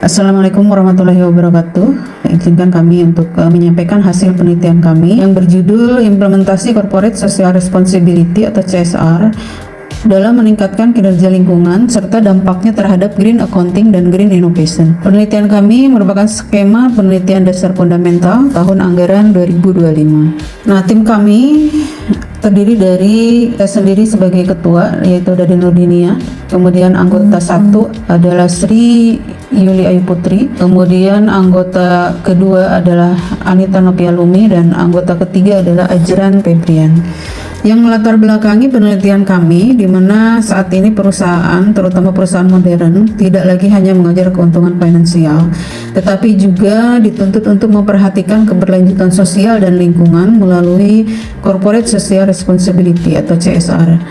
Assalamualaikum warahmatullahi wabarakatuh. Izinkan kami untuk menyampaikan hasil penelitian kami yang berjudul Implementasi Corporate Social Responsibility atau CSR dalam meningkatkan kinerja lingkungan serta dampaknya terhadap green accounting dan green innovation. Penelitian kami merupakan skema penelitian dasar fundamental tahun anggaran 2025. Nah, tim kami terdiri dari saya sendiri sebagai ketua, yaitu Dade Nurdinia. Kemudian anggota satu adalah Sri Yuli Ayu Putri. Kemudian anggota kedua adalah Anita Nopialumi dan anggota ketiga adalah Ajran Febrian. Yang melatar belakangi penelitian kami, di mana saat ini perusahaan, terutama perusahaan modern, tidak lagi hanya mengejar keuntungan finansial, tetapi juga dituntut untuk memperhatikan keberlanjutan sosial dan lingkungan melalui Corporate Social Responsibility atau CSR.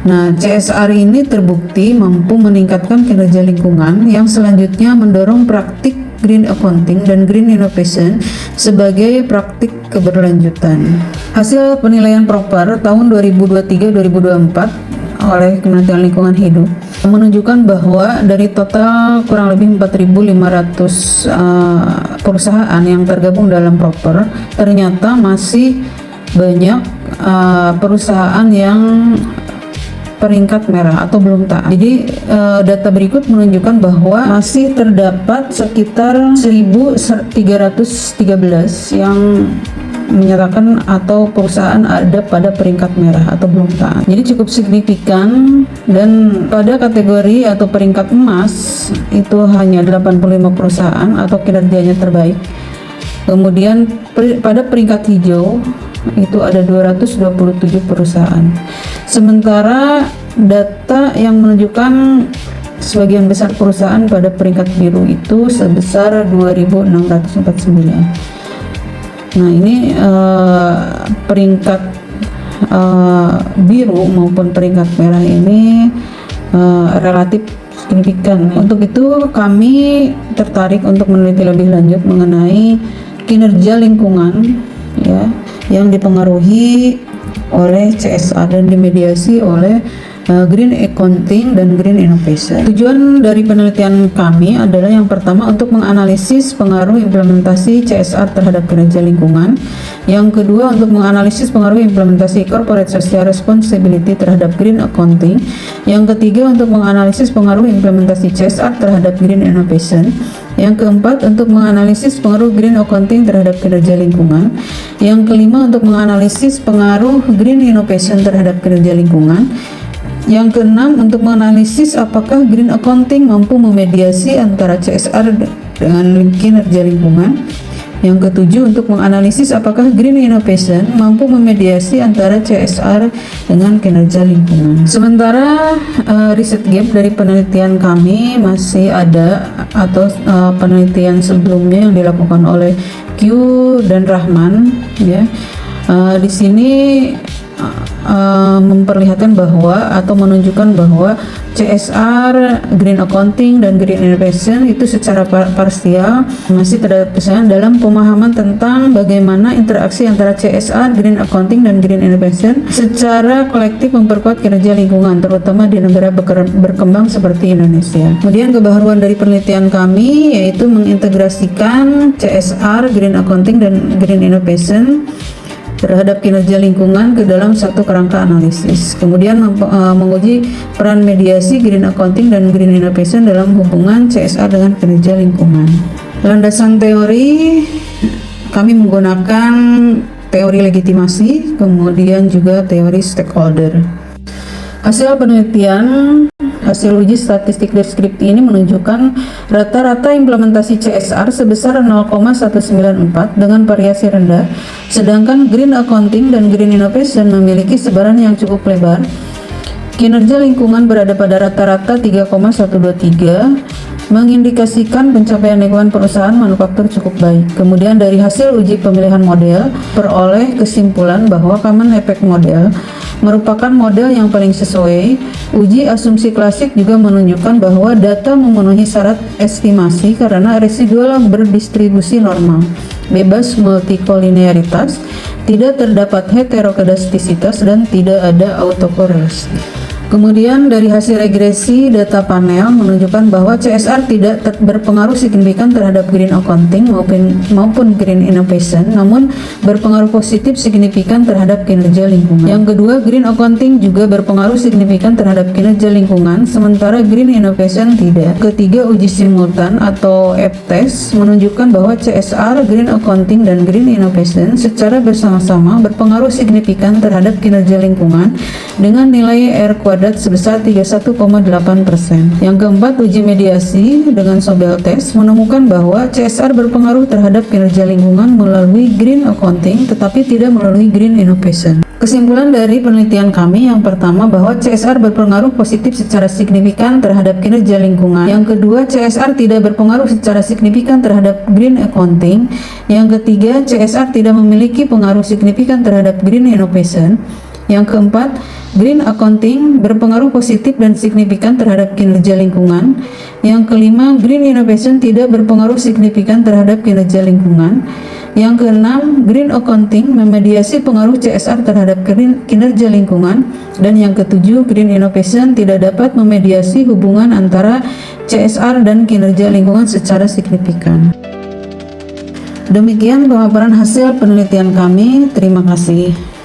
Nah, CSR ini terbukti mampu meningkatkan kinerja lingkungan yang selanjutnya mendorong praktik green accounting dan green innovation sebagai praktik keberlanjutan. Hasil penilaian proper tahun 2023-2024 oleh Kementerian Lingkungan Hidup menunjukkan bahwa dari total kurang lebih 4.500 perusahaan yang tergabung dalam proper, ternyata masih banyak perusahaan yang peringkat merah atau belum taat. Jadi data berikut menunjukkan bahwa masih terdapat sekitar 1.313 yang menyatakan atau perusahaan ada pada peringkat merah atau belum taat. Jadi cukup signifikan, dan pada kategori atau peringkat emas itu hanya 85 perusahaan atau kinerjanya terbaik. Kemudian pada peringkat hijau itu ada 227 perusahaan. Sementara data yang menunjukkan sebagian besar perusahaan pada peringkat biru itu sebesar 2.649. Nah, ini peringkat biru maupun peringkat merah ini relatif signifikan. Untuk itu kami tertarik untuk meneliti lebih lanjut mengenai kinerja lingkungan ya yang dipengaruhi oleh CSR dan dimediasi oleh green accounting dan green innovation. Tujuan dari penelitian kami adalah yang pertama untuk menganalisis pengaruh implementasi CSR terhadap kinerja lingkungan. Yang kedua untuk menganalisis pengaruh implementasi corporate social responsibility terhadap green accounting. Yang ketiga untuk menganalisis pengaruh implementasi CSR terhadap green innovation. Yang keempat untuk menganalisis pengaruh green accounting terhadap kinerja lingkungan. Yang kelima untuk menganalisis pengaruh green innovation terhadap kinerja lingkungan. Yang keenam untuk menganalisis apakah green accounting mampu memediasi antara CSR dengan kinerja lingkungan. Yang ketujuh untuk menganalisis apakah green innovation mampu memediasi antara CSR dengan kinerja lingkungan. Sementara riset gap dari penelitian kami masih ada, atau penelitian sebelumnya yang dilakukan oleh Q dan Rahman ya. Di sini memperlihatkan bahwa atau menunjukkan bahwa CSR, green accounting dan green innovation itu secara parsial masih terdapat kesalahan dalam pemahaman tentang bagaimana interaksi antara CSR, green accounting dan green innovation secara kolektif memperkuat kinerja lingkungan, terutama di negara berkembang seperti Indonesia. Kemudian kebaharuan dari penelitian kami yaitu mengintegrasikan CSR, green accounting dan green innovation terhadap kinerja lingkungan ke dalam satu kerangka analisis. Kemudian menguji peran mediasi green accounting dan green innovation dalam hubungan CSR dengan kinerja lingkungan. Landasan teori kami menggunakan teori legitimasi, kemudian juga teori stakeholder. Hasil penelitian, hasil uji statistik deskripsi ini menunjukkan rata-rata implementasi CSR sebesar 0,194 dengan variasi rendah, sedangkan green accounting dan green innovation memiliki sebaran yang cukup lebar. Kinerja lingkungan berada pada rata-rata 3,123, mengindikasikan pencapaian lingkungan perusahaan manufaktur cukup baik. Kemudian dari hasil uji pemilihan model, peroleh kesimpulan bahwa common effect model merupakan model yang paling sesuai. Uji asumsi klasik juga menunjukkan bahwa data memenuhi syarat estimasi karena residual berdistribusi normal, bebas multikolinearitas, tidak terdapat heterokedastisitas, dan tidak ada autokorelasi. Kemudian dari hasil regresi data panel menunjukkan bahwa CSR tidak berpengaruh signifikan terhadap green accounting maupun green innovation, namun berpengaruh positif signifikan terhadap kinerja lingkungan. Yang kedua, green accounting juga berpengaruh signifikan terhadap kinerja lingkungan, sementara green innovation tidak. Ketiga, uji simultan atau F-test menunjukkan bahwa CSR, green accounting, dan green innovation secara bersama-sama berpengaruh signifikan terhadap kinerja lingkungan dengan nilai R sebesar 31,8%. Yang keempat, uji mediasi dengan Sobel test menemukan bahwa CSR berpengaruh terhadap kinerja lingkungan melalui green accounting tetapi tidak melalui green innovation. Kesimpulan dari penelitian kami, yang pertama bahwa CSR berpengaruh positif secara signifikan terhadap kinerja lingkungan. Yang kedua, CSR tidak berpengaruh secara signifikan terhadap green accounting. Yang ketiga, CSR tidak memiliki pengaruh signifikan terhadap green innovation. Yang keempat, green accounting berpengaruh positif dan signifikan terhadap kinerja lingkungan. Yang kelima, green innovation tidak berpengaruh signifikan terhadap kinerja lingkungan. Yang keenam, green accounting memediasi pengaruh CSR terhadap kinerja lingkungan. Dan yang ketujuh, green innovation tidak dapat memediasi hubungan antara CSR dan kinerja lingkungan secara signifikan. Demikian pemaparan hasil penelitian kami. Terima kasih.